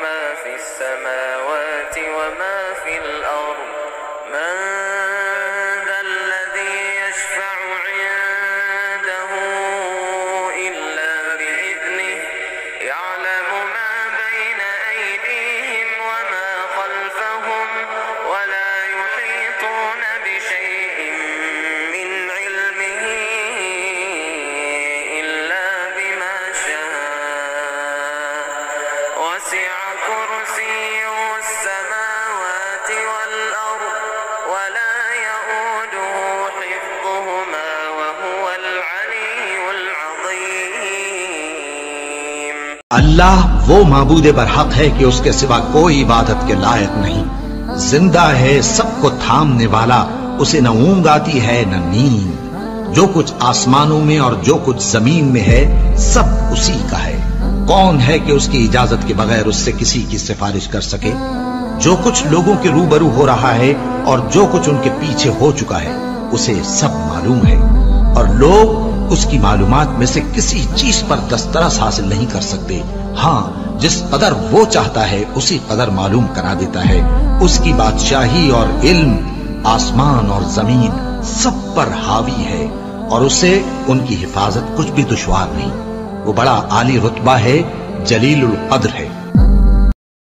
मा फिस समावाति व मा फिल अर्द मन दल्लज़ी यशफ़अु इंदहु इल्ला बिइज़्निहि यअलमु मा बैन अयदीहिम व मा खल्फहुम व ला युहीतून बिशैइन मिन इल्मिहि इल्ला बिमा शाअ वसिअ कुर्सियुहु अस्समावाति वल अर्द व ला यऊदुहु हिफ्ज़ुहुमा व हुवल अलियुल अज़ीम। अल्लाह वो माबूद बरहक है कि उसके सिवा कोई इबादत के लायक नहीं। जिंदा है, सबको थामने वाला, उसे न ऊंग आती है न नींद। जो कुछ आसमानों में और जो कुछ जमीन में है सब उसी का है। कौन है कि उसकी इजाजत के बगैर उससे किसी की सिफारिश कर सके? जो कुछ लोगों के रूबरू हो रहा है और जो कुछ उनके पीछे हो चुका है उसे सब मालूम है, और लोग उसकी मालूमात में से किसी चीज पर दस्तरस हासिल नहीं कर सकते। हाँ, जिस कदर वो चाहता है उसी कदर मालूम करा देता है। उसकी बादशाही और इल्म आसमान और जमीन सब पर हावी है, और उसे उनकी हिफाजत कुछ भी दुश्वार नहीं। वो बड़ा आली रुतबा है, जलीलुल कद्र है।